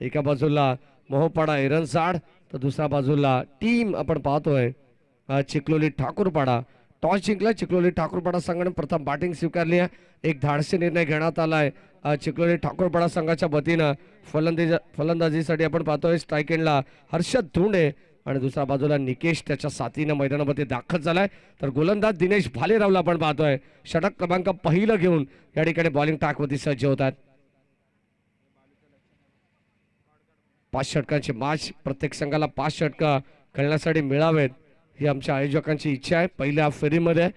एका बाजूला मोहपाडा एरनसाड तर दुसऱ्या बाजूला टीम आपण पाहतोय चिखलोली ठाकूरपाडा. टॉस जिंकला चिखलोली ठाकूरपाडा संघाने प्रथम बॅटिंग स्वीकारली आहे. एक धाडसी निर्णय घेण्यात आलाय चिखलोली ठाकूरपाडा संघाच्या वतीनं. फलंदाजीसाठी आपण पाहतोय स्ट्राईक एंडला हर्षद धोंडे आणि दुसऱ्या बाजूला निकेश त्याच्या साथीनं मैदानामध्ये दाखल झालाय. तर गोलंदाज दिनेश भालेरावला आपण पाहतोय षटक क्रमांक पहिलं घेऊन या ठिकाणी बॉलिंग टाकवरती सज्ज होतात. 5 षटकांची मॅच, प्रत्येक संघाला 5 षटकं खेळण्यासाठी मिळावेत ही आमच्या आयोजकांची इच्छा आहे पहिल्या फेरीमध्ये.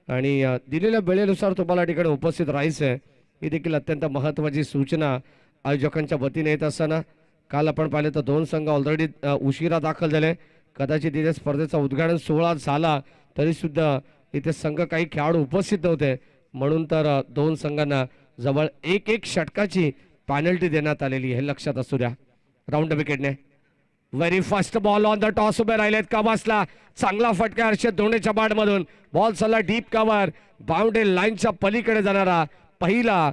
आणि दिलेल्या वेळेनुसार तुम्हाला या ठिकाणी उपस्थित राहायचं आहे ही देखील अत्यंत महत्त्वाची सूचना आयोजकांच्या वतीने येत असताना. काल आपण पाहिलं तर 2 संघ ऑलरेडी उशिरा दाखल झाले. कदाचित इथे स्पर्धेचा उद्घाटन सोहळा झाला तरी सुद्धा इथे संघ काही खेळाडू उपस्थित नव्हते, म्हणून तर 2 संघांना जवळ 1-1 षटकाची पेनल्टी देण्यात आलेली हे लक्षात असू द्या. राऊंड विकेटने very fast ball on the toss उभे राहिलेत. कवासला चांगला फटका हर्षद धोंडेच्या बॅटमधून. बॉल चालला डीप कव्हर, बाउंड्री लाईनच्या पलीकडे जाणारा पहिला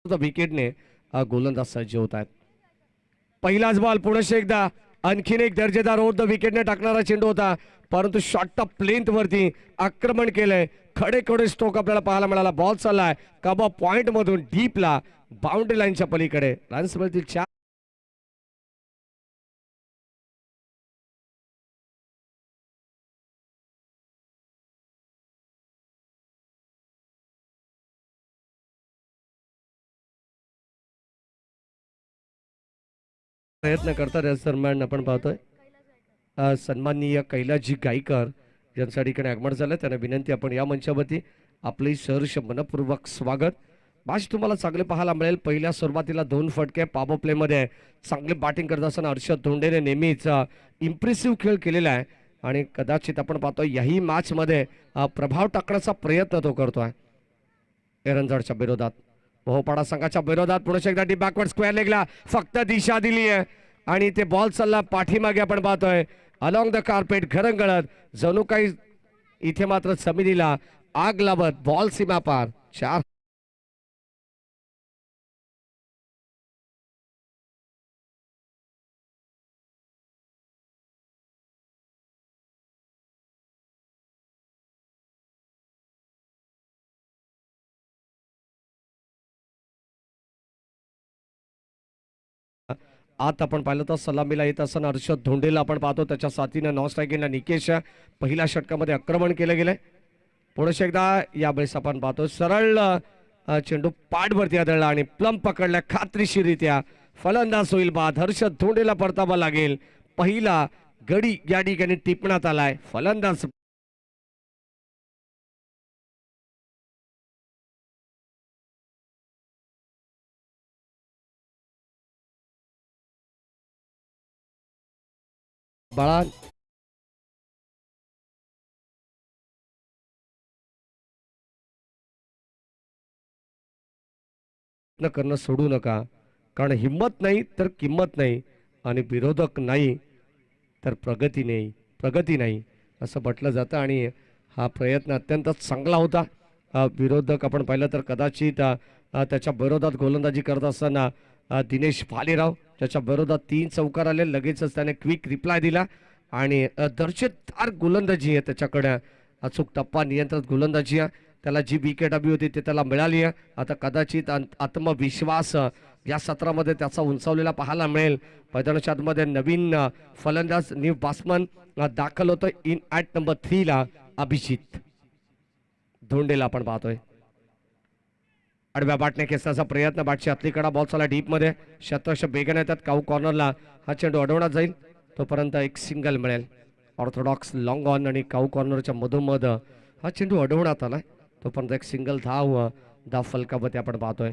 विकेटने गोलंदाज सज्ज होत आहेत. पहिलाच बॉल पुढे एकदा आणखीन एक दर्जेदार ओव्हर द विकेटने टाकणारा चेंडू होता, परंतु शॉर्ट टॉप लेंथ वरती आक्रमण केलंय. खडे खडे स्ट्रोक आपल्याला पाहायला मिळाला. बॉल चाललाय कबा पॉइंट मधून डीपला बाउंड्री लाईनच्या पलीकडे. रन्स मिळतील 4. प्रयत्न करतात या दरम्यान आपण पाहतोय सन्माननीय कैलासजी गायकर यांच्या ठिकाणी आगमन झालं. त्यांना विनंती आपण या मंचावरती आपले सहर्ष मनपूर्वक स्वागत. मॅच तुम्हाला चांगले पाहायला मिळेल. पहिल्या सुरुवातीला 2 फटके पॉवर प्ले मध्ये चांगले बॅटिंग करत असताना हर्षद धोंडेने नेहमीच इम्प्रेसिव्ह खेळ केलेला आहे आणि कदाचित आपण पाहतोय याही मॅच मध्ये प्रभाव टाकण्याचा प्रयत्न तो करतोय. एरनजाडच्या विरोधात मोहपाडा संघाच्या विरोधात पुढे एकदा डीप बॅकवर्ड स्क्वेअर लेगला फक्त दिशा दिली आहे आणि ते बॉल चालला पाठीमागे आपण पाहतोय अलॉंग द कार्पेट घरंगळत. जणू काही इथे मात्र जमिनीला आग लावत बॉल सीमा पार. 4 आत आपण पाहिलं तर सलामीला येत असताना हर्षद धोंडेला आपण पाहतो त्याच्या साथीनं नॉन स्ट्रायकिंगला निकेश पहिल्या षटकामध्ये आक्रमण केलं गेलंय. पुढे एकदा यावेळेस आपण पाहतो सरळ चेंडू पाठवरती आदळला आणि प्लम पकडल्या खात्रीशीररित्या. फलंदाज होईल बाद. हर्षद धोंडेला परतावा लागेल. पहिला गडी या ठिकाणी टिपण्यात आलाय. फलंदाज बाळा करणं सोडू नका, कारण हिम्मत नाही तर किंमत नाही आणि विरोधक नाही तर प्रगती नाही असं म्हटलं जातं. आणि हा प्रयत्न अत्यंत चांगला होता. विरोधक आपण पाहिलं तर कदाचित त्याच्या विरोधात गोलंदाजी करत असताना दिनेश भालेराव त्याच्या विरोधात 3 चौकार आले. लगेचच त्याने क्विक रिप्लाय दिला आणि दर्जेदार गोलंदाजी आहे त्याच्याकडे. अचूक टप्पा नियंत्रित गोलंदाजी आहे. त्याला जी विकेट हवी होती ते त्याला मिळाली आहे. आता कदाचित आत्मविश्वास या सत्रामध्ये त्याचा उंचावलेला पाहायला मिळेल. मैदानाच्या आतमध्ये नवीन फलंदाज न्यू बॅट्समन दाखल होतो इन ॲट नंबर 3 ला अभिजित धोंडेला आपण पाहतोय. आडव्या बॅटने खेचण्याचा प्रयत्न. बॅटची आतली कडा बॉल चालला डीप मध्ये. शतश बेगाने येतात. काऊ कॉर्नरला हा चेंडू अडवण्यात जाईल. तोपर्यंत एक सिंगल मिळेल. ऑर्थोडॉक्स लॉंग ऑन आणि काऊ कॉर्नरच्या मधोमध हा चेंडू अडवण्यात आलाय. तोपर्यंत एक सिंगल धाव फलकामध्ये आपण पाहतोय.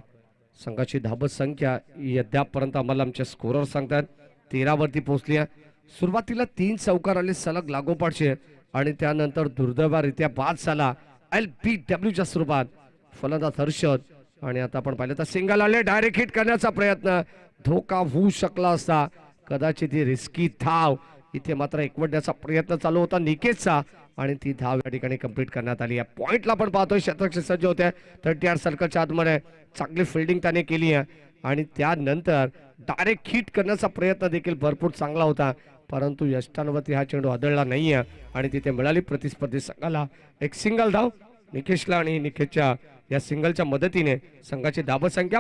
संघाची धाबत संख्या अद्यापपर्यंत आम्हाला आमचे स्कोरर सांगतात 13 वरती पोहोचली आहे. सुरुवातीला 3 चौकार आले सलग लागोपाठचे आणि त्यानंतर दुर्दैवारित्या बाद झाला LBWच्या स्वरूपात फलंदाज हर्षद. आणि आता आपण पाहिलं तर सिंगल आले, डायरेक्ट हिट करण्याचा प्रयत्न, धोका होऊ शकला असता कदाचित ही रिस्की धाव. इथे मात्र एकवटण्याचा प्रयत्न चालू होता निकेशचा आणि ती धाव या ठिकाणी कंप्लीट करण्यात आली आहे. पॉइंटला आपण पाहतोय शतक सज्ज होते 38 सर्कलच्या आतमध्ये. चांगली फिल्डिंग त्याने केली आहे आणि त्यानंतर डायरेक्ट हिट करण्याचा प्रयत्न देखील भरपूर चांगला होता, परंतु यष्टांवरती हा चेंडू आदळला नाहीये आणि तिथे मिळाली प्रतिस्पर्धी संघाला एक सिंगल धाव. निकेशला आणि निकेशच्या या सिंगलच्या मदतीने संघाची धाबत संख्या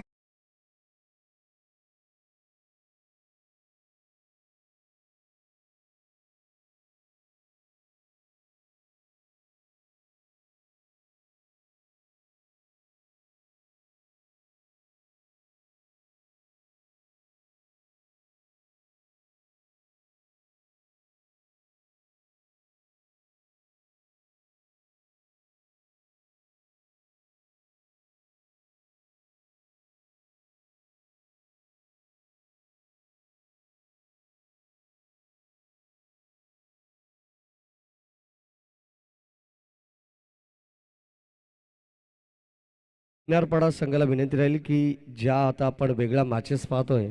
किनारपाडा संघाला विनंती राहील की ज्या आता आपण वेगळ्या मॅचेस पाहतोय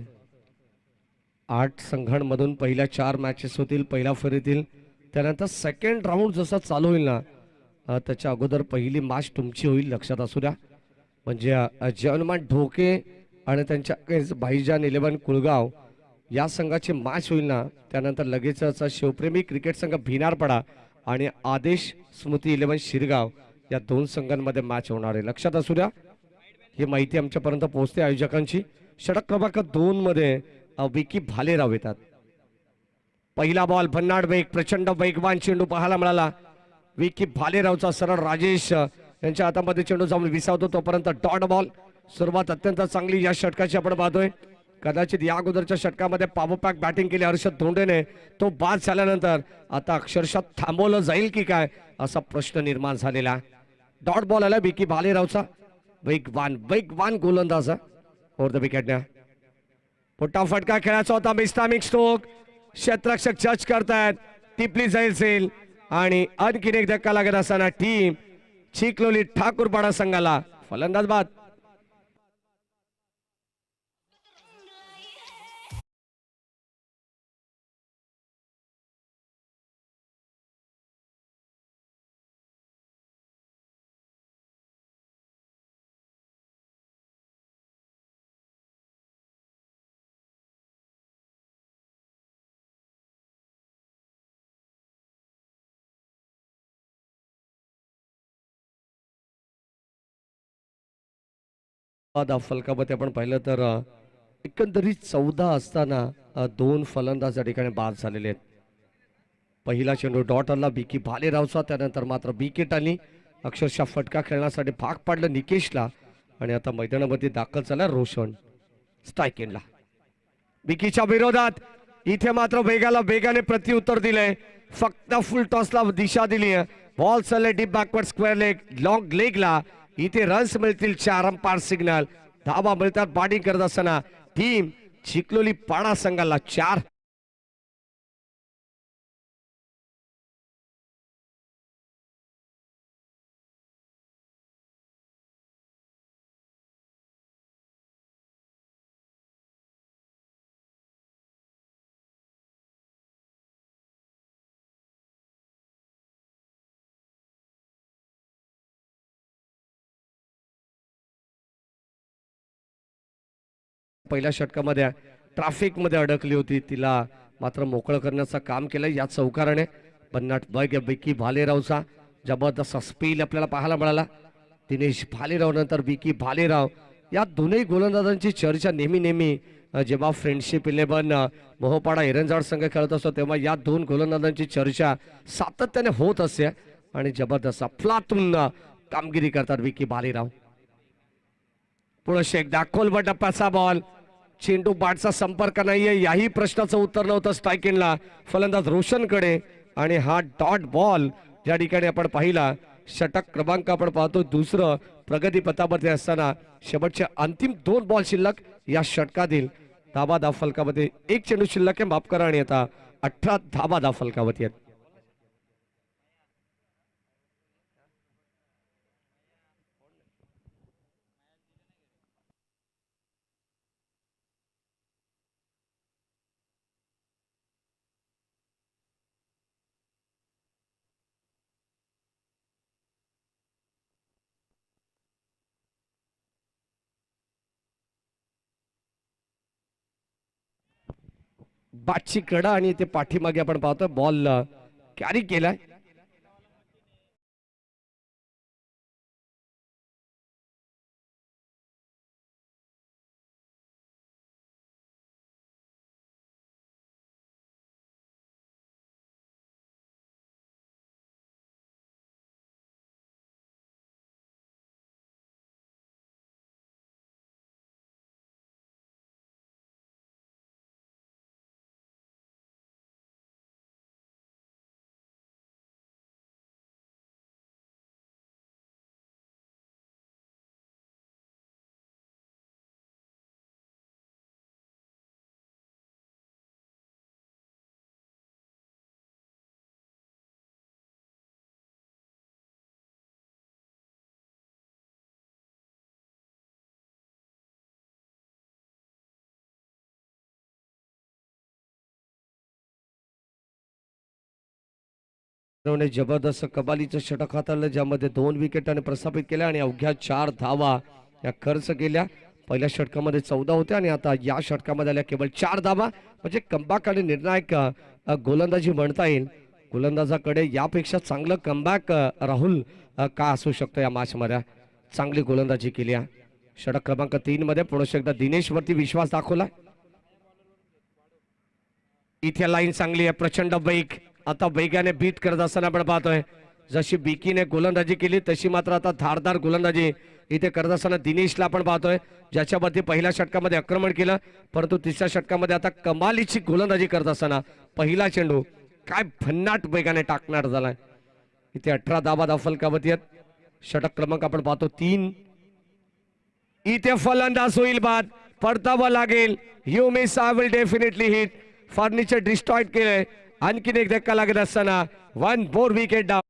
8 संघांमधून पहिल्या 4 मॅचेस होतील पहिल्या फेरीतील. त्यानंतर सेकंड राऊंड जसा चालू होईल ना त्याच्या अगोदर पहिली मॅच तुमची होईल, लक्षात असू द्या. म्हणजे जयनुमान ढोके आणि त्यांच्या भाईजान 11 कुळगाव या संघाची मॅच होईल ना, त्यानंतर लगेचच शिवप्रेमी क्रिकेट संघ भिनारपाडा आणि आदेश स्मृती 11 शिरगाव या 2 संघांमध्ये मॅच होणार आहे, लक्षात असू द्या. ही माहिती आमच्यापर्यंत पोहोचते आयोजकांची. षटक क्रमांक 2 मध्ये विकी भालेराव येतात. पहिला बॉल भन्नाट वेग, प्रचंड वेगवान चेंडू पाहायला मिळाला. विकी भालेरावचा सरळ राजेश यांच्या हातामध्ये चेंडू जाऊन विसावतो, तोपर्यंत डॉट बॉल. सुरुवात अत्यंत चांगली या षटकाची आपण पाहतोय. कदाचित या अगोदरच्या षटकामध्ये पॉवरपॅक बॅटिंग केली हर्षद धोंडेने, तो बाद झाल्यानंतर आता अक्षरशः थांबवलं जाईल की काय असा प्रश्न निर्माण झालेला. डॉट बॉल आला विकी भालेरावचा. वेगवान गोलंदाज ओव्हर द विकेटने. मोठा फटका खेळायचा होता, मिस्टामिक स्ट्रोक. क्षेत्ररक्षक जज करतायत, टिपली जाईल आणि आणखीन एक धक्का लागत असताना टीम चिखलोली ठाकूरपाडा संघाला फलंदाज बाद. फलकामध्ये आपण पाहिलं तर एकंदरीत 14 असताना 2 फलंदाज या ठिकाणी बाद झालेले आहेत. पहिला चेंडू डॉट आला विकी भालेरावचा, त्यानंतर मात्र विकेट आली. अक्षरशः फटका खेळण्यासाठी भाग पाडलं निकेशला आणि आता मैदानामध्ये दाखल झाला रोशन स्ट्राईक एंडला. विकीच्या विरोधात इथे मात्र वेगाने प्रत्युत्तर दिलंय. फक्त फुल टॉसला दिशा दिली आहे. बॉल चालले deep backward square leg, long लेगला. इथे रन्स मिळतील 4 अंपायर सिग्नल. धावा मिळतात बॅटिंग करत असताना टीम चिखलोली पाडा संघाला 4. पहिल्या षटकामध्ये ट्रॅफिक मध्ये अडकली होती, तिला मात्र मोकळं करण्याचं काम केलं या चौकाराने. भन्नाट बॅग विकी भालेरावचा जबरदस्त स्पीड आपल्याला पाहायला मिळाला. दिनेश भालेराव नंतर विकी भालेराव या दोन्ही गोलंदाजांची चर्चा नेहमी जेव्हा फ्रेंडशिप 11 मोहपाडा एरंजाड संघ खेळत असतो तेव्हा या 2 गोलंदाजांची चर्चा सातत्याने होत असते आणि जबरदस्त अफलातून कामगिरी करतात विकी भालेराव. पुढे एकदा खोलवर टप्प्याचा बॉल, चेंडू बॅटचा संपर्क नाहीये, याही प्रश्नाचं उत्तर नव्हतं स्ट्राईक एंडला. फलंदाज रोशनकडे आणि हा डॉट बॉल ज्या ठिकाणी आपण पाहिला षटक क्रमांक आपण पाहतो दुसरं प्रगती पथावरती असताना शेवटचे अंतिम 2 बॉल शिल्लक या षटकातील धाबा धाव फलकामध्ये 1 चेंडू शिल्लक आहे, माफ करा, आणि आता 18 धाबा धाव फलकावरती आहेत. बाटची कडा आणि ते पाठीमागे आपण पाहतोय बॉल कॅरी केलाय. जबरदस्त कबालीचं षटक हाताळलं ज्यामध्ये 2 विकेटाने प्रस्थापित केल्या आणि अवघ्या 4 धावा या खर्च केल्या. पहिल्या षटकामध्ये 14 होत्या आणि आता या षटकामध्ये आल्या केवळ 4 धावा. म्हणजे कमबॅक आणि निर्णायक गोलंदाजी म्हणता येईल. गोलंदाजाकडे यापेक्षा चांगलं कमबॅक राहुल का असू शकतो या मॅच मध्ये. चांगली गोलंदाजी केली. षटक क्रमांक 3 मध्ये पुन्हा एकदा दिनेश वरती विश्वास दाखवला. इथे लाईन चांगली आहे, प्रचंड वेग, आता वेगाने बीट करत असताना आपण पाहतोय जशी बिकीने गोलंदाजी केली तशी मात्र आता धारदार गोलंदाजी इथे करत असताना दिनेशला आपण पाहतोय ज्याच्यावरती पहिल्या षटकामध्ये आक्रमण केलं परंतु तिसऱ्या षटकामध्ये आता कमालीची गोलंदाजी करत असताना पहिला चेंडू काय भन्नाट वेगाने टाकणार झालाय. इथे 18 धावा धाव फलकावरती आहेत. षटक क्रमांक आपण पाहतो 3. इथे फलंदाज होईल बाद, परतावा लागेल. You miss I will definitely hit. Furniture destroyed केले. आणखीन एक धक्का लागत असताना 1 more विकेट डाऊन.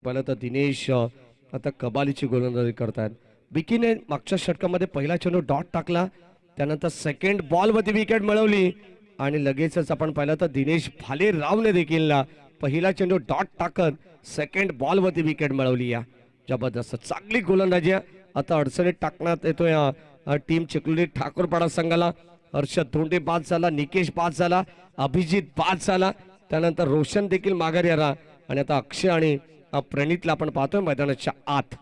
पहिलं तर दिनेश आता कबालीची गोलंदाजी करतायत. बिकीने मागच्या षटकामध्ये पहिला चेंडू डॉट टाकला त्यानंतर सेकंड बॉल वरती विकेट मिळवली आणि लगेचच आपण पाहिलं तर दिनेश भालेरावने देखील पहिला चेंडू डॉट टाकत सेकंड बॉल वरती विकेट मिळवली. या जबरदस्त चांगली गोलंदाजी आता अडचणीत टाकण्यात येतोय टीम चिखलोली ठाकूरपाडा संघाला. हर्षद धोंडे बाद झाला, निकेश बाद झाला, अभिजित बाद झाला, त्यानंतर रोशन देखील माघारी आला आणि आता अक्षय आणि प्रणितला आपण पाहतोय मैदानाच्या आत.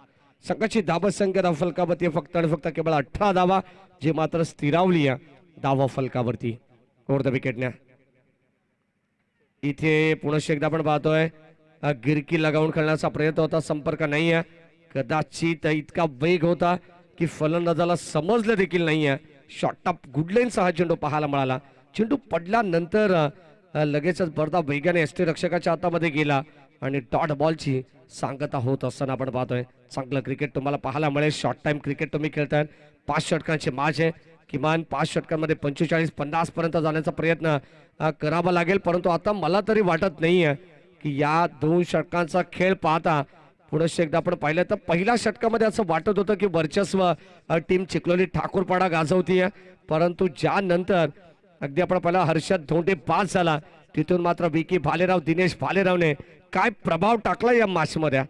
संघाची धावा संख्या धाव फलकावरती फक्त आणि फक्त केवळ 18 धावा जी मात्र स्थिरावली धावा फलकावरती ओव्हर द विकेटने. इथे पुन्हा एकदा आपण पाहतोय गिरकी लगावून खेळण्याचा प्रयत्न होता, संपर्क नाही आहे. कदाचित इतका वेग होता की फलंदाजाला समजलं देखील नाहीये. शॉर्ट अप गुडलेनचा हा चेंडू पाहायला मिळाला. चेंडू पडल्यानंतर लगेचच बरदा वेगाने एसटी रक्षकाच्या हातामध्ये गेला आणि डॉट बॉलची सांगता होत असताना आपण पाहतोय चांगलं क्रिकेट तुम्हाला पाहायला मिळेल. शॉर्ट टाइम क्रिकेट तुम्ही खेळताय. 5 षटकांची मॅच आहे. किमान 5 षटकांमध्ये 45-50 पर्यंत जाण्याचा प्रयत्न करावा लागेल. परंतु आता मला तरी वाटत नाहीये की या 2 षटकांचा खेळ पाहता पुढे एकदा आपण पाहिलं तर पहिल्या षटकामध्ये असं वाटत होतं की वर्चस्व टीम चिखलोली ठाकूरपाडा गाजवतीये. परंतु ज्यानंतर अगदी आपण पहिला हर्षद धोंडे पास झाला, तिथून मात्र विकी भालेराव, दिनेश भालेरावने काय प्रभाव टाकला या मॅचमध्ये,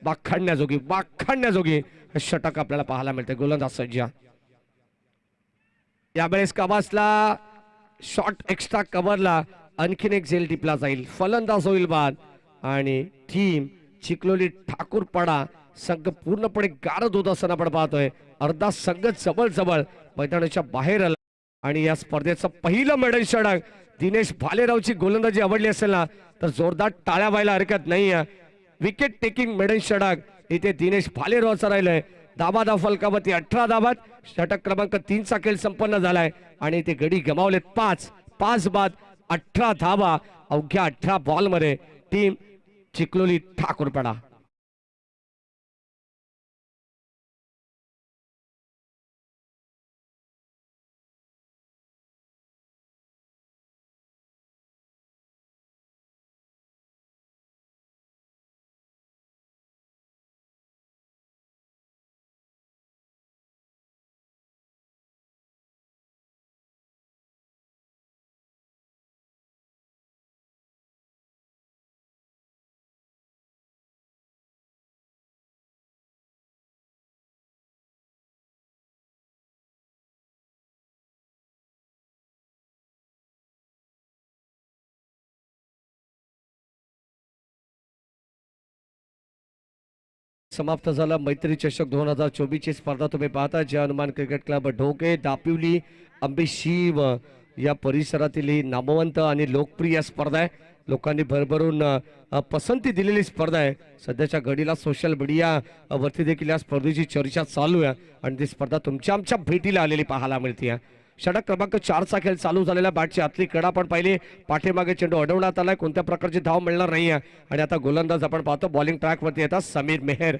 वाखाणण्याजोगी षटक आपल्याला पाहायला मिळते. गोलंदाज सज्जा यावेळेस कवासला शॉट एक्स्ट्रा कव्हरला आणखीन एक झेल टिपला जाईल. फलंदाज होईल बाद आणि टीम चिखलोली ठाकूरपाडा संघ पूर्णपणे गारद होत असताना आपण पाहतोय. अर्धा संघ जवळ मैदानाच्या बाहेर आला आणि या स्पर्धेचं पहिलं मेडल षटक दिनेश भालेरावची गोलंदाजी आवडली असेल ना तर जोरदार टाळ्या व्हायला हरकत नाही. विकेट टेकिंग मेडल षटक इथे दिनेश भालेरावचा राहिलंय. धाबा फलकावरती 18 धाबात षटक क्रमांक 3 चा खेळ संपन्न झालाय आणि ते गडी गमावलेत 5 बाद 18 धाबा अवघ्या 18 बॉल मध्ये टीम चिखलोली ठाकूरपाडा. समाप्त झाला मैत्री चषक 2024 ची स्पर्धा तुम्ही पाहता. जय हनुमान क्रिकेट क्लब ढोके दापिवली अंबिशीव या परिसरातील ही नामवंत आणि लोकप्रिय स्पर्धा आहे. लोकांनी भरभरून पसंती दिलेली स्पर्धा आहे. सध्याच्या घडीला सोशल मीडिया वरती देखील या स्पर्धेची चर्चा चालू आहे आणि ती स्पर्धा तुमच्या आमच्या भेटीला आलेली पाहायला मिळते. षटक क्रमांक 4 चा खेळ चालू झालेला. बॅटची आतली कडा पण पाहिली, पाठीमागे चेंडू अडवण्यात आलाय, कोणत्या प्रकारची धाव मिळणार नाही आणि आता गोलंदाज आपण पाहतो बॉलिंग ट्रॅक वरती येतात समीर मेहर.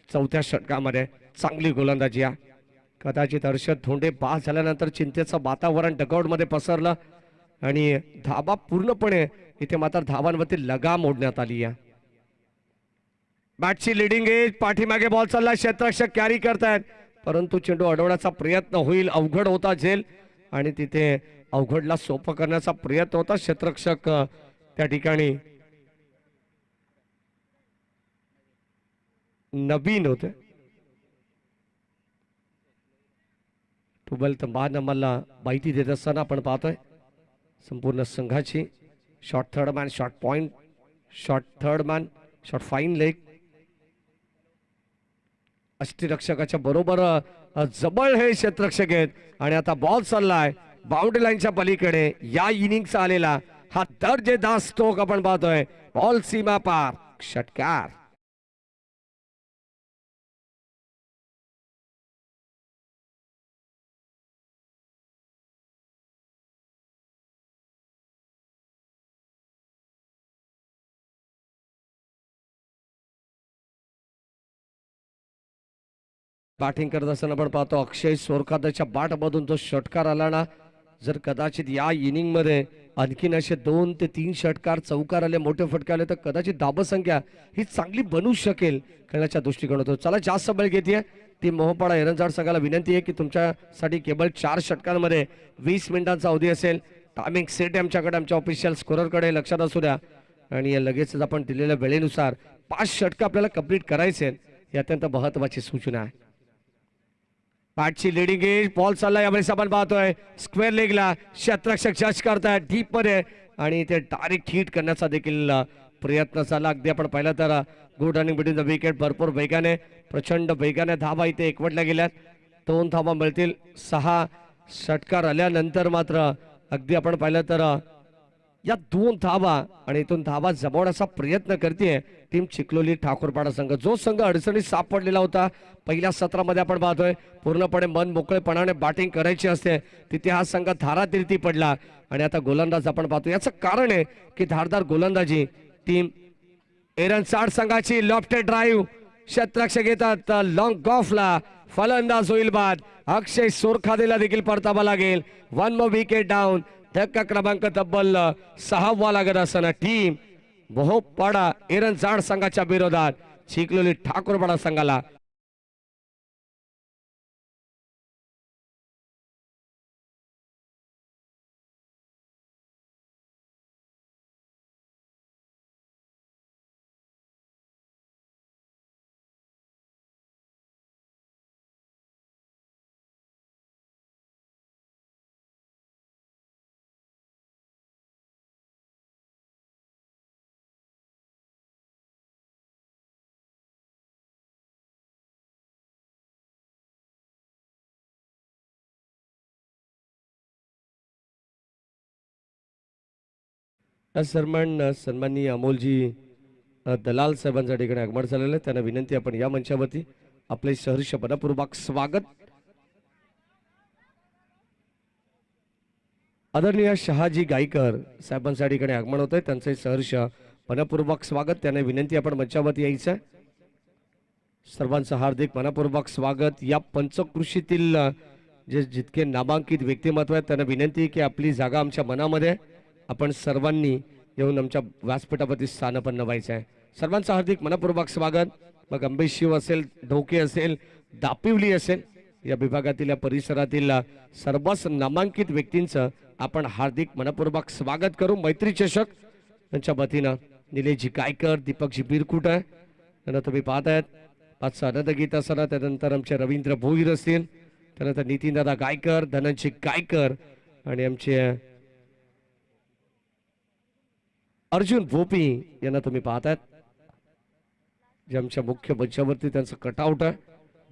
चौथ्या षटकामध्ये चांगली गोलंदाजी आहे. कदाचित हर्षद धोंडे बाद झाल्यानंतर चिंतेचं वातावरण डगआउट मध्ये पसरलं आणि धाबा पूर्णपणे इथे मात्र धावांवरती लगाम ओढण्यात आली आहे. बॅटची लिडिंग एज, पाठीमागे बॉल चालला, क्षेत्ररक्षक कॅरी करतायत परंतु चेंडू अडवण्याचा प्रयत्न होईल. अवघड होता झेल आणि तिथे अवघडला सोपं करण्याचा प्रयत्न होता. क्षेत्ररक्षक त्या ठिकाणी नवीन होते. टुबल तंबान आम्हाला माहिती देत असताना आपण पाहतोय संपूर्ण संघाची shot third man, shot point, shot third man, shot fine leg. अष्टरक्षकाच्या बरोबर जवळ हे क्षेत्ररक्षक आहेत आणि आता बॉल चाललाय बाउंड्री लाईनच्या पलीकडे. या इनिंगचा आलेला हा दर्जेदार स्ट्रोक आपण पाहतोय. बॉल सीमा पार, षटकार. बॅटिंग करत असताना आपण पाहतो अक्षय सोरखादच्या बॅटमधून तो षटकार आला ना. जर कदाचित या इनिंग मध्ये आणखीन असे 2 ते 3 षटकार चौकार आले, मोठे फटके आले तर कदाचित धाबसंख्या ही चांगली बनू शकेल खेळण्याच्या दृष्टिकोनातून. चला जास्त बळ घेते ती मोहपाडा एरंजाड संघाला विनंती आहे की तुमच्यासाठी केवळ 4 षटकांमध्ये 20 मिनिटांचा अवधी असेल. टायमिंग सेट आमच्याकडे, आमच्या ऑफिशियल स्कोररकडे लक्षात असू द्या आणि लगेचच आपण दिलेल्या वेळेनुसार 5 षटक आपल्याला कंप्लीट करायचे ही अत्यंत महत्वाची सूचना आहे. बॅटची लिडिंग एज, बॉल चालला यावेळेस आपण पाहतोय स्क्वेअर लेगला. क्षेत्ररक्षक जज करतायत डीप मध्ये आणि ते डायरेक्ट हिट करण्याचा देखील प्रयत्न झाला. अगदी आपण पाहिलं तर good running between the wicket, भरपूर वेगाने, प्रचंड वेगाने धाबा इथे एकवटल्या गेल्यात. 2 धाबा मिळतील. 6 षटकार आल्यानंतर मात्र अगदी आपण पाहिलं तर या 2 धाबा आणि इथून धाबा जमवण्याचा प्रयत्न करते टीम चिखलोली ठाकूरपाडा संघ. जो संघ अडचणीत सापडलेला होता पहिल्या सत्रामध्ये आपण पाहतोय पूर्णपणे मन मोकळेपणाने बॅटिंग करायची असते तिथे हा संघ धारातीर्थी पडला आणि आता गोलंदाज आपण पाहतो. याचं कारण आहे की धारदार गोलंदाजी टीम एरनसाड संघाची. लॉफ्टेड ड्राईव्ह, क्षेत्ररक्षक येतात लॉंग गॉफला, फलंदाज होईल बाद. अक्षय सोरखादेला देखील परतावा लागेल. 1 मोर विकेट डाऊन. धक्का क्रमांक तब्बल 6वा लागत असताना टीम मोहपाडा एरनसाड संघाच्या विरोधात चिखलोली ठाकूरपाडा संघाला सन्माननीय अमोलजी दलाल साहेबांच्या ठिकाणी आगमन झालेलं आहे. त्यांना विनंती आपण या मंचावरती आपले सहर्ष मनपूर्वक स्वागत. आदरणीय शहाजी गायकर साहेबांच्या ठिकाणी आगमन होत आहे. त्यांचे सहर्ष मनपूर्वक स्वागत. त्यांना विनंती आपण मंचावरती यायचं. सर्वांचं हार्दिक मनपूर्वक स्वागत. या पंचकृषीतील जे जितके नामांकित व्यक्तिमत्व आहेत त्यांना विनंती की आपली जागा आमच्या मनामध्ये आपण सर्वांनी येऊन आमच्या व्यासपीठावरती स्थानपन्न व्हायचं आहे. सर्वांचं हार्दिक मनपूर्वक स्वागत. मग अंबेश शिव असेल, ढोके असेल, दापिवली असेल, या विभागातील या परिसरातील सर्वच नामांकित व्यक्तींचं आपण हार्दिक मनपूर्वक स्वागत करू. मैत्री चषक यांच्या वतीनं निलेशजी गायकर, दीपकजी बिरकुट आहे, त्यांना तुम्ही पाहतायत. पाचचा आनंद गीत असणार. त्यानंतर आमचे रवींद्र भोईर असतील, त्यानंतर नितीनदादा गायकर, धनंजय गायकर आणि आमचे अर्जुन भोपी यांना तुम्ही पाहतायत, जे आमच्या मुख्य मंचावरती त्यांचं कटआउट आहे,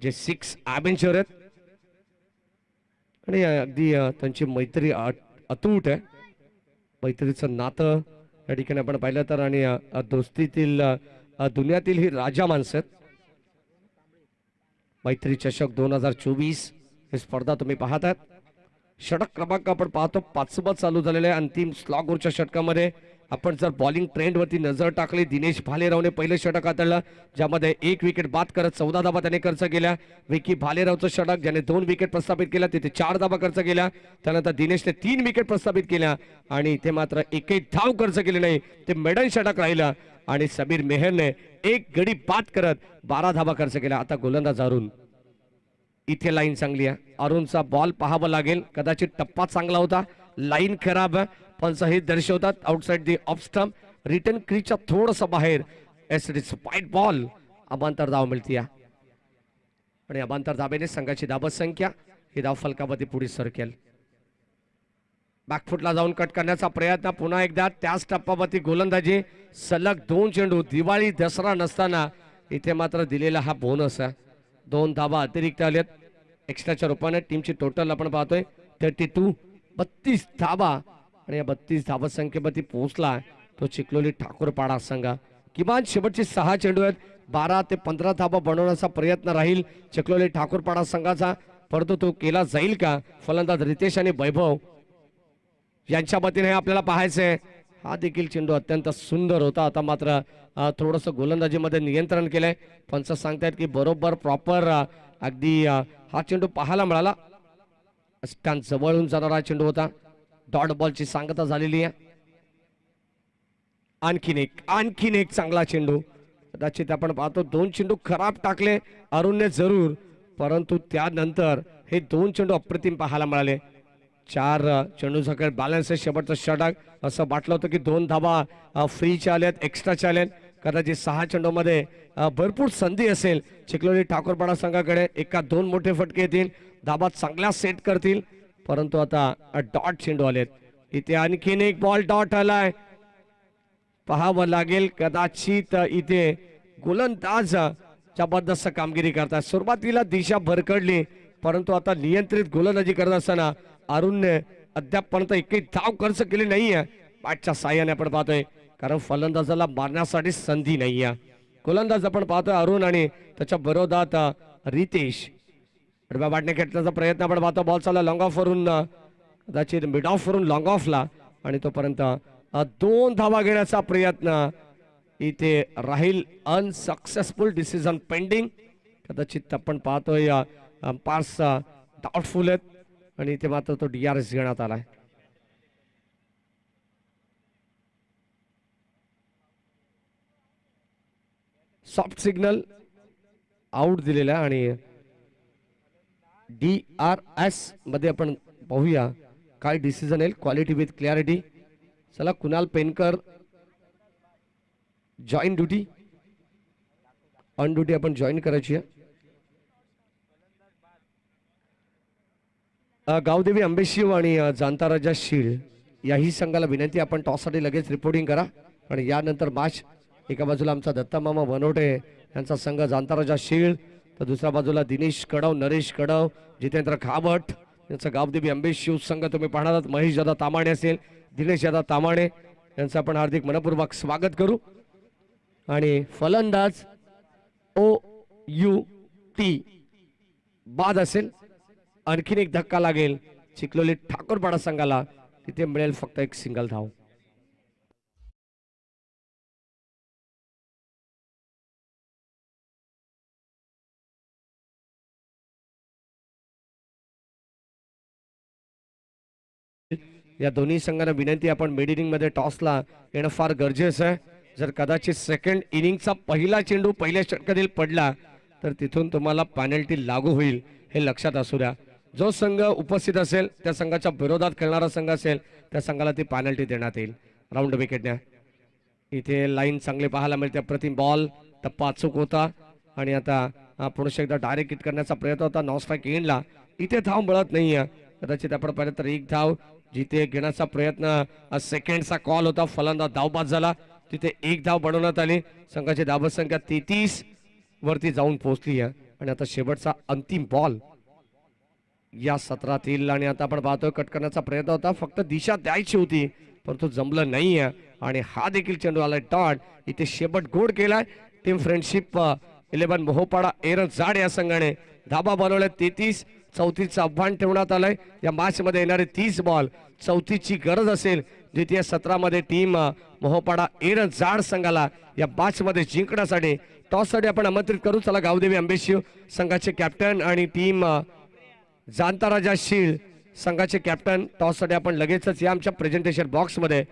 जे 6 ॲव्हेंजर आहेत आणि अगदी त्यांची मैत्री अतूट आहे. मैत्रीचं नातं या ठिकाणी आपण पाहिलं तर आणि दोस्तीतील दुनियातील ही राजा माणसं आहेत. मैत्री चषक 2024 ही स्पर्धा तुम्ही पाहतात. षटक क्रमांक आपण पाहतो 5वा चालू झालेला आहे. अंतिम स्लॉगवरच्या षटकामध्ये आपण जर बॉलिंग ट्रेंडवरती नजर टाकली, दिनेश भालेरावने पहिले षटक हाताळलं, ज्यामध्ये 1 विकेट बाद करत 14 धाबा त्याने खर्च केल्या. विकी भालेरावचं षटक ज्याने 2 विकेट प्रस्थापित केल्या, तिथे 4 धाबा खर्च केल्या. त्यानंतर दिनेशने 3 विकेट प्रस्थापित केल्या आणि ते मात्र एकही धाव खर्च केले नाही, ते मेडन षटक राहिलं. आणि समीर मेहरने 1 गडी बाद करत 12 धाबा खर्च केल्या. आता गोलंदाज अरुण, इथे लाईन चांगली आहे. अरुणचा बॉल पाहावा लागेल, कदाचित टप्पा चांगला होता, लाईन खराब आहे. पंच हे दर्शवतात outside the off stump, return क्रीजच्या थोडंसं बाहेर. एसडीच वाईट बॉल, अबांतर धाव मिळते आणि अबांतर धाब्याने संघाची धाबत संख्या ही धाव फलकावरती पुढे सरकेल. बॅकफुटला जाऊन कट करण्याचा प्रयत्न पुन्हा एकदा त्याच टप्प्यावरती गोलंदाजी. सलग 2 चेंडू, दिवाळी दसरा नसताना इथे मात्र दिलेला हा बोनस आहे. 2 धाबा अतिरिक्त आलेत एक्स्ट्राच्या रूपाने. टीमची टोटल आपण पाहतोय 32 धाबा आणि या 32 धावत संख्येवरती पोहोचला तो चिखलोली ठाकूरपाडा संघ. किमान शेवटचे 6 चेंडू आहेत, 12 ते 15 धाबा बनवण्याचा प्रयत्न राहील चिखलोली ठाकूरपाडा संघाचा, परंतु तो केला जाईल का? फलंदाज रितेश आणि वैभव यांच्या वतीने आपल्याला पाहायचंय. हा देखील चेंडू अत्यंत सुंदर होता. आता मात्र थोडंसं गोलंदाजीमध्ये नियंत्रण केलंय. पंच सांगतायत की बरोबर प्रॉपर अगदी हा चेंडू पाहायला मिळाला. स्टंप जवळून जाणारा चेंडू होता. डॉट बॉलची सांगता झालेली आहे. आणखीन एक चांगला चेंडू. कदाचित आपण पाहतो 2 चेंडू खराब टाकले अरुणने जरूर, परंतु त्यानंतर हे 2 चेंडू अप्रतिम पाहायला मिळाले. 4 चेंडू सगळे बॅलन्स आहे. शेवटचं षटक असं वाटलं होतं की 2 धाबा फ्रीच्या आल्यात, एक्स्ट्राच्या आल्यात. कदाचित 6 चेंडूमध्ये भरपूर संधी असेल चिखलोली ठाकूरपाडा संघाकडे. 1-2 मोठे फटके येतील, धाबा चांगल्या सेट करतील, परंतु आता डॉट चेंडू आलेत. इथे आणखीन एक बॉल डॉट आलाय, पाहावं लागेल. कदाचित इथे गोलंदाज जबरदस्त कामगिरी करतात. सुरुवातीला दिशा भरकडली, परंतु आता नियंत्रित गोलंदाजी करत असताना अरुणने अद्यापपर्यंत एकही धाव खर्च केली नाहीये. बॅटच्या साह्याने आपण पाहतोय, कारण फलंदाजाला मारण्यासाठी संधी नाहीये. गोलंदाज आपण पाहतोय अरुण आणि त्याच्या विरोधात रितेश. आडव्या बॅटने खेळण्याचा प्रयत्न आपण पाहतो. बॉल चालला लॉंग ऑफ वरून, कदाचित मिड ऑफ वरून लॉंग ऑफला, आणि तोपर्यंत 2 धावा घेण्याचा प्रयत्न इथे राहील अनसक्सेसफुल. Decision pending. कदाचित आपण पाहतोय अंपायर्स डाऊटफुल आहेत आणि इथे मात्र तो DRS घेण्यात आलाय. सॉफ्ट सिग्नल आउट दिलेला आहे आणि DRS मध्ये आपण पाहूया काय डिसिजन येईल. Quality with clarity. चला Kunal पेनकर join duty, on duty आपण जॉईन करायची आहे. गावदेवी अंबेशिव आणि जांताराजा शीळ याही संघाला विनंती आपण टॉससाठी लगेच रिपोर्टिंग करा. आणि यानंतर मॅच एका बाजूला आमचा दत्ता मामा बनवटे यांचा संघ जांताराजा शीळ, तर दुसऱ्या बाजूला दिनेश कडव, नरेश कडव, जितेंद्र खाबट यांचा गावदेवी अंबेशिव संघ तुम्ही पाहणार आहात. महेश दादा तामाणे असेल, दिनेश दादा तामाणे, यांचं आपण हार्दिक मनपूर्वक स्वागत करू. आणि फलंदाज OUT बाद असेल. आणखीन एक धक्का लागेल चिखलोली ठाकूरपाडा संघाला, तिथे मिळेल फक्त एक सिंगल धाव. या दोन्ही संघांना विनंती, आपण मिड इनिंग मध्ये टॉसला येणं फार गरजेचं आहे. जर कदाचित सेकंड इनिंगचा पहिला चेंडू पहिल्या षटकातील पडला तर तिथून तुम्हाला पेनल्टी लागू होईल, हे लक्षात असू द्या. जो संघ उपस्थित असेल त्या संघाच्या विरोधात खेळणारा संघ असेल त्या संघाला ती पेनल्टी देण्यात येईल. राऊंड विकेटने इथे लाईन चांगली पाहायला मिळते. प्रतिम बॉल टप्पा अचूक होता आणि आता पुन्हा एकदा डायरेक्ट हिट करण्याचा प्रयत्न होता. नॉन स्ट्राईक एंडला इथे धाव मिळत नाहीये. कदाचित आपण पाहिलं तर एक धाव जिथे घेण्याचा प्रयत्न, सेकंडचा कॉल होता, फलंदाज धावबाद झाला, तिथे एक धाव बनवण्यात आली. संघाची धावत संख्या 33 वरती जाऊन पोहोचली आहे. आणि आता शेवटचा अंतिम बॉल या सत्रातील, आणि आता आपण पाहतोय कट करण्याचा प्रयत्न होता, फक्त दिशा द्यायची होती परंतु जमलं नाहीये. आणि हा देखील चेंडू आलाय डॉट. इथे शेवट गोड केलाय. टीम फ्रेंडशिप 11 मोहोपाडा एरन जाड या संघाने धाबा बनवलाय. 33-34चं आव्हान ठेवण्यात आलंय. या मॅच मध्ये येणारे 30 बॉल 34ची गरज असेल. द्वितीय सत्रामध्ये टीम मोहोपाडा एरन जाड संघाला या मॅच मध्ये जिंकण्यासाठी टॉस साठी आपण आमंत्रित करू. चला गावदेवी आंबेशिव संघाचे कॅप्टन आणि टीम जांताराजा शीळ संघाचे कॅप्टन टॉस साठी आपण लगेचच या आमच्या प्रेझेंटेशन बॉक्स मध्ये.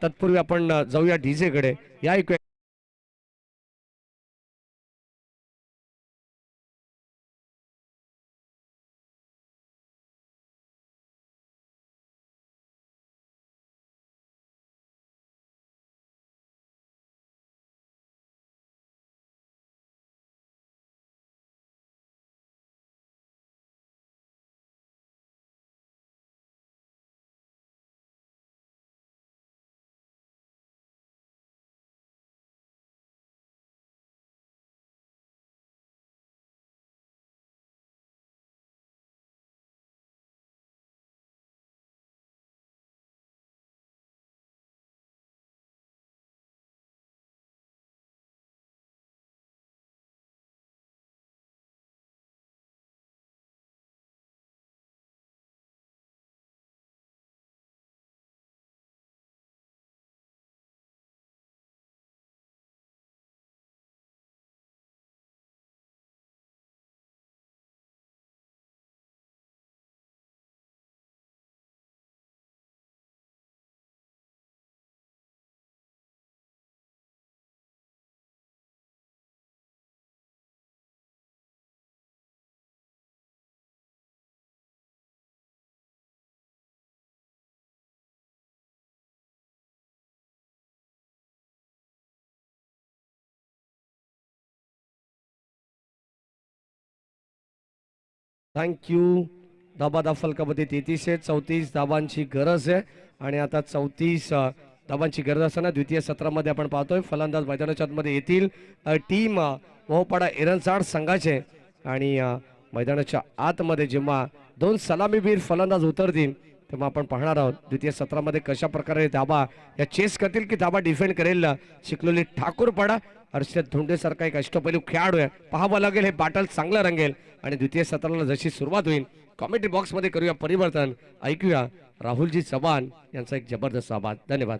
तत्पूर्वी आपण जाऊया डीजे कडे. या ऐकूया. थँक्यू. धाबा फलकामध्ये 33 आहे. 34 धाबांची गरज आहे. आणि आता 34 धाबांची गरज असताना द्वितीय सत्रामध्ये आपण पाहतोय फलंदाज मैदानाच्या आतमध्ये येतील. टीम मोहोपाडा एरनसाड संघाचे. आणि मैदानाच्या आतमध्ये जेव्हा दोन सलामीवीर फलंदाज उतरतील तेव्हा आपण पाहणार आहोत द्वितीय सत्रामध्ये कशा प्रकारे धाबा या चेस करतील की धाबा डिफेंड करेल चिखलोली ठाकूरपाडा. हर्षद धोंडे सारखा एक अष्टपैलू खेळाडू आहे. पाहावं लागेल हे बॅटल चांगलं रंगेल. आणि द्वितीय सत्राला जशी सुरुवात होईल कॉमेंट्री बॉक्स मध्ये करूया परिवर्तन. ऐकूया राहुलजी चव्हाण यांचा एक जबरदस्त आवाज. धन्यवाद.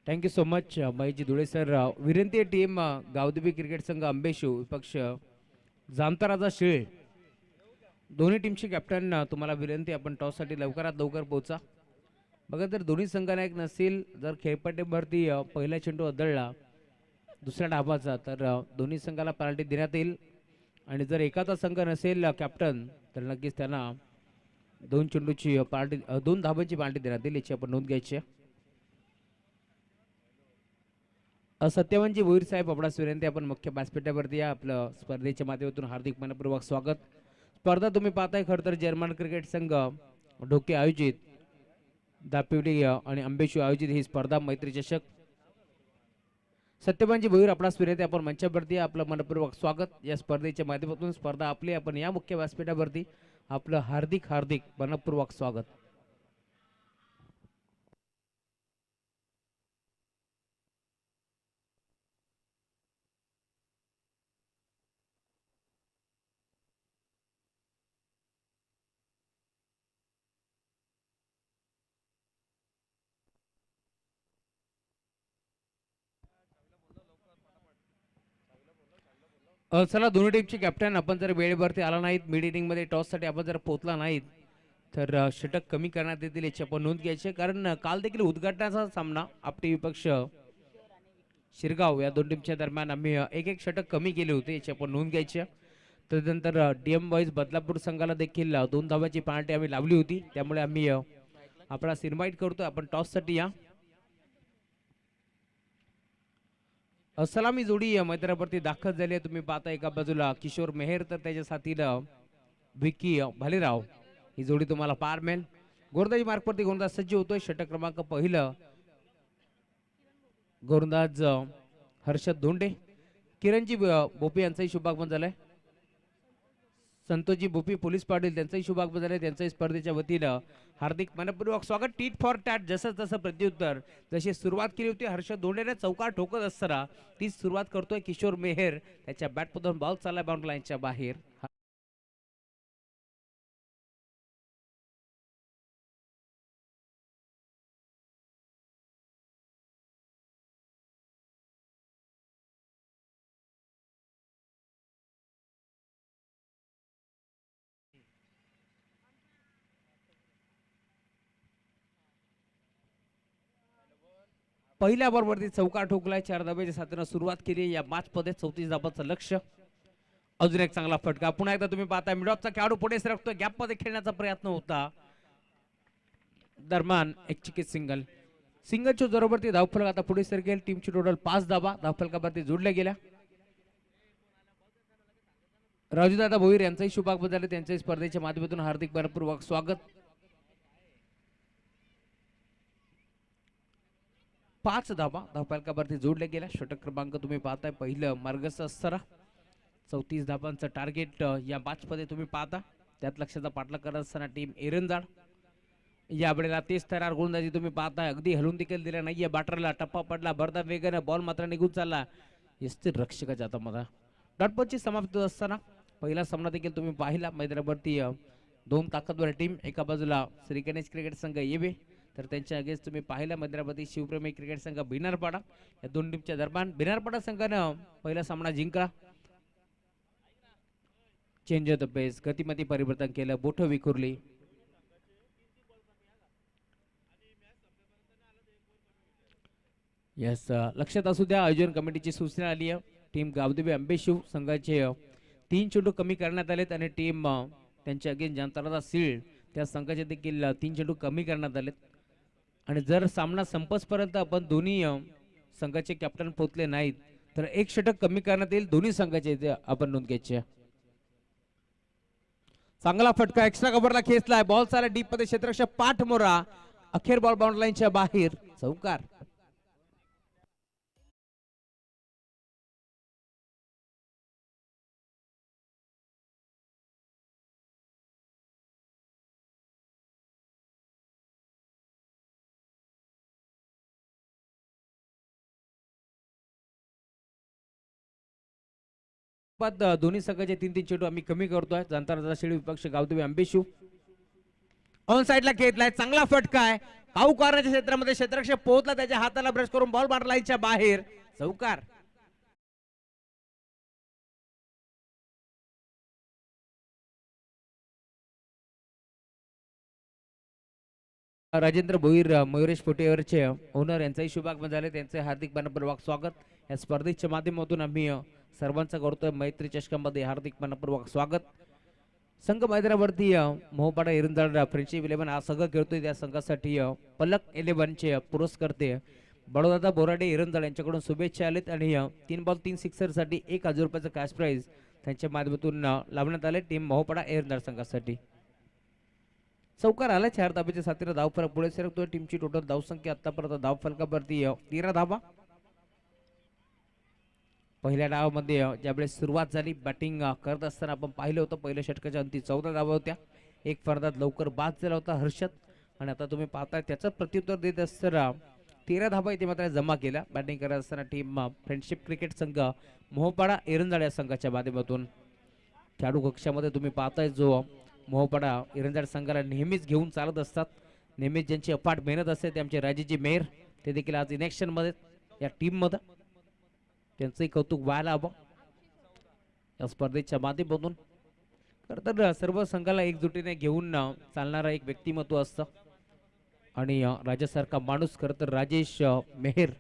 Thank you so much Maheshji Dhule sir. विनंती टीम गावदेवी क्रिकेट संघ आंबेशिव विपक्ष जामताराजा शिळे दोन्ही टीमचे कॅप्टन तुम्हाला विनंती, आपण टॉससाठी लवकरात लवकर पोहोचा. बघा जर दोन्ही संघांना एक नसेल, जर खेळपट्टीवरती पहिला चेंडू आदळला दुसऱ्या डाबाचा तर दोन्ही संघाला पेनल्टी देण्यात येईल. आणि जर एकाचा संघ नसेल कॅप्टन तर नक्कीच त्यांना दोन चेंडूची पेनल्टी, दोन धाबांची पेनल्टी देण्यात येईल, याची आपण नोंद घ्यायची आहे. सत्यवानजी भोईर साहेब आपणास विनंती आपण मुख्य व्यासपीठावरती या. आपलं स्पर्धेच्या माध्यमातून हार्दिक मनपूर्वक स्वागत. स्पर्धा तुम्ही पाहताय खरं तर जर्मन क्रिकेट संघ ढोके आयोजित दापिवली आणि अंबेशू आयोजित ही स्पर्धा मैत्री चषक. सत्यवानजी भोईर आपणास विनंती आपण मंचावरती या. आपलं मनपूर्वक स्वागत. या स्पर्धेच्या माध्यमातून स्पर्धा आपली आपण या मुख्य व्यासपीठावरती आपलं हार्दिक हार्दिक मनपूर्वक स्वागत. चला दोन्ही टीमचे कॅप्टन आपण जर वेळेवरती आला नाहीत, मिड इनिंग मध्ये टॉस साठी आपण जर पोहोचला नाहीत तर षटक कमी करण्यात येतील याची आपण नोंद घ्यायची. कारण काल देखील उद्घाटनाचा सामना आपटे विपक्ष शिरगाव या दोन टीमच्या दरम्यान आम्ही एक एक षटक कमी केले होते याची आपण नोंद घ्यायची. त्यानंतर डीएम बॉईज बदलापूर संघाला देखील 2 धावाची पेनल्टी आम्ही लावली होती. त्यामुळे आम्ही आपल्याला इन्व्हाइट करतो आपण टॉस साठी या. सलामी जोडी मैदानावरती दाखल झाली आहे. तुम्ही पाहता एका बाजूला किशोर मेहर तर त्याच्या साथीला विकी भालेराव ही जोडी तुम्हाला पार मिळेल. गोलंदाजी मार्कवरती गोलंदाज सज्ज होतोय. षटक क्रमांक पहिलं गोलंदाज हर्षद धोंडे. किरणजी बोपे यांचाही शुभागमन झालंय. संतोषजी बोपी पोलीस पाटील त्यांचाही शुभागमन झालंय. त्यांचाही स्पर्धेच्या वतीनं हार्दिक मनपूर्वक स्वागत. टीट फॉर टॅट जसं तसं प्रत्युत्तर जशी सुरुवात केली होती हर्षद धोंडेने चौकार ठोकत असताना ती सुरुवात करतोय किशोर मेहर. त्याच्या बॅटमधून बॉल चालला बाउंड्री लाईनच्या बाहेर. पहिल्या बॉलवरती चौकार ठोकलाय. 4 धाब्याच्या साथीनं सुरुवात केली या मॅच मध्ये. 34 धाबांचं लक्ष्य. अजून एक चांगला फटका. पुन्हा एकदा तुम्ही पाहता मिडऑफचा खेळाडू पुढे सरकतोय. गॅप मध्ये खेळण्याचा प्रयत्न होता. दरम्यान एक चिकित सिंगलच्या जोरावरती धावफलक आता पुढे सरकेल. टीमची टोटल 5 धाबा धावफलकावरती जोडल्या गेल्या. राजूदादा भोईर यांचाही शुभागमन झाले. त्यांच्याही स्पर्धेच्या माध्यमातून हार्दिक मनपूर्वक स्वागत. 5 धाबा धावफलकावरती जोडल्या गेल्या. षटक क्रमांक तुम्ही पाहताय पहिलं मार्गस्थ असताना 34 धाबांचं टार्गेट या मॅच मध्ये तुम्ही पाहता. त्यात लक्षाचा पाठलाग करत असताना टीम एरंजाळ या वेळेला तेच तयार गोलंदाजी तुम्ही पाहताय. अगदी हलून देखील दिला नाहीये. बॅटरला टप्पा पडला. भरदा वेगाने बॉल मात्र निघून चालला. स्थिर रक्षकाच्या हातामध्ये डॉटपॉटची समाप्ती असताना पहिला सामना देखील तुम्ही पाहिला. मैदानावरती 2 ताकदवर टीम. एका बाजूला श्री गणेश क्रिकेट संघ येवे तर त्यांच्या अगेन्स्ट तुम्ही पाहिला मैदानावरती शिवप्रेमी क्रिकेट संघ भिनारपाडा. या दोन टीमच्या दरम्यान भिनारपाडा संघानं पहिला सामना जिंकला. चेंज ऑफ द पेस गतीमध्ये परिवर्तन केलं. बोट विखुरली. यस लक्षात असू द्या आयोजन कमिटीची सूचना आली आहे. टीम गावदेवी अंबेशू संघाचे 3 चेंडू कमी करण्यात आलेत आणि टीम त्यांच्या अगेन जनताराचा सीळ त्या संघाचे देखील 3 चेंडू कमी करण्यात आलेत. आणि जर सामना संपसपर्यंत आपण दोन्ही संघाचे कॅप्टन पोहोचले नाहीत तर 1 षटक कमी करण्यात येईल. दोन्ही संघाचे आपण नोंद घ्यायची. चांगला फटका एक्स्ट्रा कव्हरला खेचलाय. बॉल चालला डीप मध्ये. क्षेत्ररक्षक पाठमोरा. अखेर बॉल बाउंड्री लाईनच्या बाहेर. चौकार. दोन्ही संघाचे 3-3 चेंडू आम्ही कमी करतोय. जनताराचा शेळी विपक्ष गावदेवी अंबेशू ऑन साइडला खेळलाय. चांगला फटका आहे. काऊ करण्याच्या क्षेत्रामध्ये क्षेत्ररक्षक पोहोचला. त्याच्या हाताला ब्रश करून बॉल बाउंड्री लाईनच्या बाहेर. चौकार. राजेंद्र भोईर मयुरेश फोटेवरचे ओनर यांचाही शुभागमन झाले. त्यांचे हार्दिक मनपूर्वक स्वागत. या स्पर्धेच्या माध्यमातून आम्ही सर्वांचं करतोय मैत्री चषकामध्ये हार्दिक मनपूर्वक स्वागत. संघ मैदानावरती मोहपाडा एरंजाळ फ्रेंडशिप 11 हा संघ खेळतोय. त्या संघासाठी पलक 11 चे पुरस्कर्ते बडोदा बोराडे एरंदळ यांच्याकडून शुभेच्छा आलेत आणि 3 बॉल 3 सिक्सर साठी 1000 रुपयाचं कॅश प्राइज त्यांच्या माध्यमातून लावण्यात आले टीम मोहोपाडा एरंदळ संघासाठी. चौकार आला 4 धाब्याच्या साथीने धावफलक पुढे सरकतोय. टीमची टोटल धावसंख्या आतापर्यंत धावफलकावरती 13 धाबा. पहिल्या डावामध्ये ज्यावेळेस सुरुवात झाली बॅटिंग करत असताना आपण पाहिलं होतं पहिल्या षटकाच्या अंती 14 धावा होत्या. एक फलंदाज लवकर बाद झाला होता हर्षद आणि आता तुम्ही पाहताय त्याचं प्रत्युत्तर देत असताना 13 धाबा इथे मात्र जमा केल्या. बॅटिंग करत असताना टीम फ्रेंडशिप क्रिकेट संघ मोहोपाडा एरंदळ या संघाच्या माध्यमातून खेळाडू कक्षामध्ये तुम्ही पाहताय जो मोहोपाडा एरंदळ संघाला नेहमीच घेऊन चालत असतात. नेहमीच ज्यांची अफाट मेहनत असते ते आमचे राजेजी मेहर ते देखील आज इनेक्शन मध्ये या टीम मध्ये त्यांचंही कौतुक व्हायला हवं या स्पर्धेच्या माध्यमातून. खरं तर सर्व संघाला एकजुटीने घेऊन चालणारा एक व्यक्तिमत्व असतं आणि राजासारखा माणूस खरं तर राजेश मेहर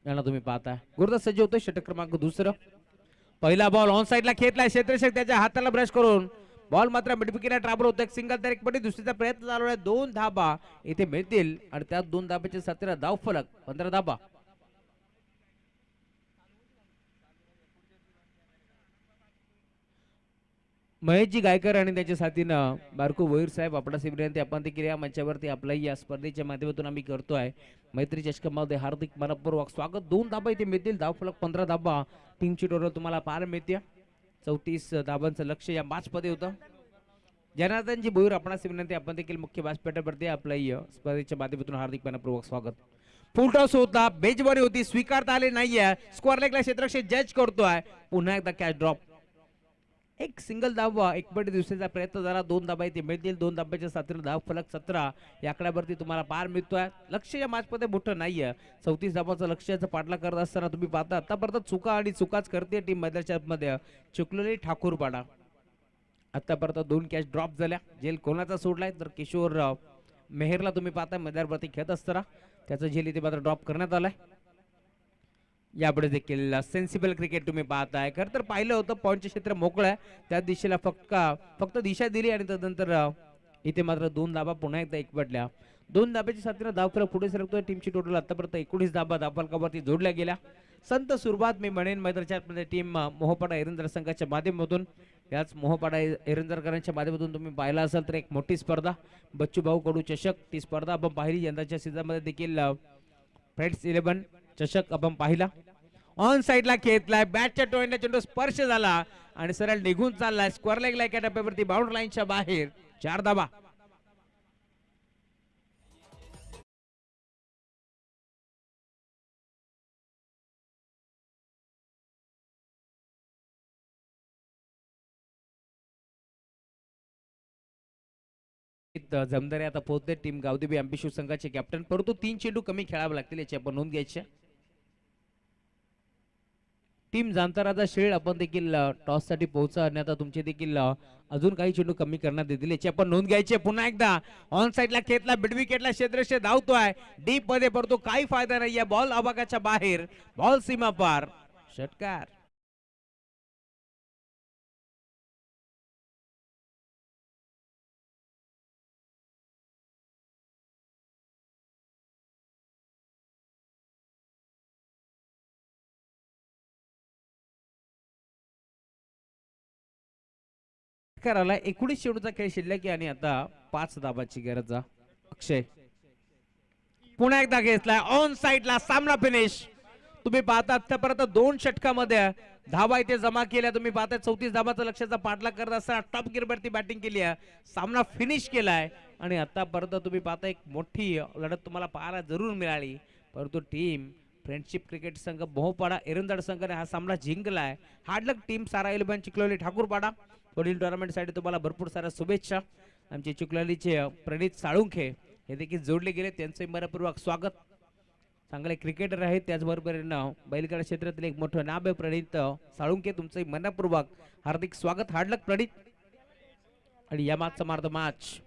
यांना तुम्ही पाहताय. गुरुदास सज्ज होतोय षटक क्रमांक दुसरं. पहिला बॉल ऑन साइडला खेळलाय क्षेत्ररक्षक त्याच्या हाताला ब्रश करून बॉल मात्र मिडविकेटला ट्रॅव्हल होतो. एक सिंगल तर एक पटी दुसरीचा प्रयत्न चालू आहे. 2 धाबा इथे मिळतील आणि त्यात 2 धाब्याच्या साथीला धाव फलक 15 धाबा. महेशजी गायकर आणि त्याच्या साथीनं बारकू भोईर साहेब आपला विनंती आपण देखील या मंचावरती आपल्याही या स्पर्धेच्या माध्यमातून आम्ही करतोय. मैत्री चषकामध्ये हार्दिक मनपूर्वक स्वागत. 2 धाबा इथे मिळतील धावफलक 15 धाबा. टीमची टोटल तुम्हाला पाहायला मिळते 34 धाबांचं लक्ष या मॅच मध्ये होतं. जनार्दनजी भोईर आपणास विनंती आपण देखील मुख्य व्यासपीठावरती आपल्या स्पर्धेच्या माध्यमातून हार्दिक मनपूर्वक स्वागत. फुल टॉस होता बेजबारी होती स्वीकारता आले नाहीये. स्क्वेअर लेगला क्षेत्ररक्षक जज करतोय. पुन्हा एकदा कॅच ड्रॉप. एक सिंगल धावा एक पटी दुसरीचा प्रयत्न झाला. 2 धाबा इथे मिळतील. 2 धाब्याच्या साथीने धाव फलक 17 या आकड्यावरती तुम्हाला पार मिळतोय. लक्ष या मॅच मध्ये मोठं नाहीये. 34 धाबाचं लक्ष्याचा पाठला करत असताना तुम्ही पाहता आतापर्यंत चुका आणि चुकाच करते टीम मधल्या मध्ये चुकलेली ठाकूरपाडा. आतापर्यंत 2 कॅच ड्रॉप झाल्या. झेल कोणाचा सोडलाय तर किशोर मेहरला तुम्ही पाहता मैदानावरती खेळत असताना त्याचं झेल इथे मात्र ड्रॉप करण्यात आलाय. यापुढे देखील सेन्सिबल क्रिकेट तुम्ही पाहताय. खरं तर पाहिलं होतं पॉईंटचे क्षेत्र मोकळं आहे त्या दिशेला फक्त दिशा दिली आणि त्यानंतर इथे मात्र 2 धाबा पुन्हा एकदा एकवटल्या. 2 धाब्याच्या साथीने धावफलक पुढे सरकतोय. टीमची टोटल आतापर्यंत 19 धाबा धावफलकावरती जोडल्या गेल्या. संत सुरुवात मी म्हणेन मैदानाच्या टीम मोहोपाडा एरंदळ संघाच्या माध्यमातून याच मोहोपाडा एरंदळकरांच्या माध्यमातून तुम्ही पाहिला असाल तर एक मोठी स्पर्धा बच्चू भाऊ कडू चषक ती स्पर्धा आपण पाहिली. यंदाच्या सीझनमध्ये देखील फ्रेंड्स 11 चषक आपण पाहिला. ऑन साइडला खेळलाय बॅटच्या टोळीला चेंडू स्पर्श झाला आणि सरळ निघून चाललाय. स्क्वेअर लेगला एका टप्प्यावरती बाउंड्री लाईनच्या बाहेर 4 धाबा. जमदारे आता पोहोचते टीम गावदेवी अंबिशू संघाचे कॅप्टन परंतु 3 चेंडू कमी खेळावे लागतील याची आपण नोंद घ्यायची. टीम जांताराजा शेळ आपण देखील टॉस साठी पोहोचा आणि आता तुमचे देखील अजून काही चेंडू कमी करण्यात येतील याची आपण नोंद घ्यायची. पुन्हा एकदा ऑन साइडला खेळला मिडविकेटला क्षेत्ररक्षक धावतोय डीप मध्ये पडतो काही फायदा नाहीये. बॉल आवागाच्या बाहेर बॉल सीमा पार षटकार. आला 19 चेंडूचा खेळ शिल्लक आणि आता 5 धाबाची गरज. अक्षय पुन्हा एकदा घेतलाय ऑन साइडला सामना फिनिश. तुम्ही पाहता आतापर्यंत 2 षटकामध्ये धावा इथे जमा केल्या. तुम्ही पाहता 34 धाबाचा लक्ष्याचा पाठलाग करत असताना टॉप गिअरवरती बॅटिंग केली आहे. सामना फिनिश केलाय आणि आतापर्यंत तुम्ही पाहता एक मोठी लढत तुम्हाला पाहायला जरूर मिळाली परंतु टीम फ्रेंडशिप क्रिकेट संघ मोहोपाडा एरंदळ संघाने हा सामना जिंकलाय. हार्डलक टीम सारा 11 चिखलोली ठाकूरपाडा. पुढील टुर्नामेंट साठी तुम्हाला भरपूर साऱ्या शुभेच्छा. आमचे चिखलोलीचे प्रणित साळुंखे हे देखील जोडले गेले त्यांचे मनपूर्वक स्वागत. चांगले क्रिकेटर आहेत त्याचबरोबर बैलगाडा क्षेत्रातील एक मोठं नाव आहे प्रणित साळुंखे तुमचे मनपूर्वक हार्दिक स्वागत. हार्डलक प्रणित. आणि या मागचा मार्ग मॅच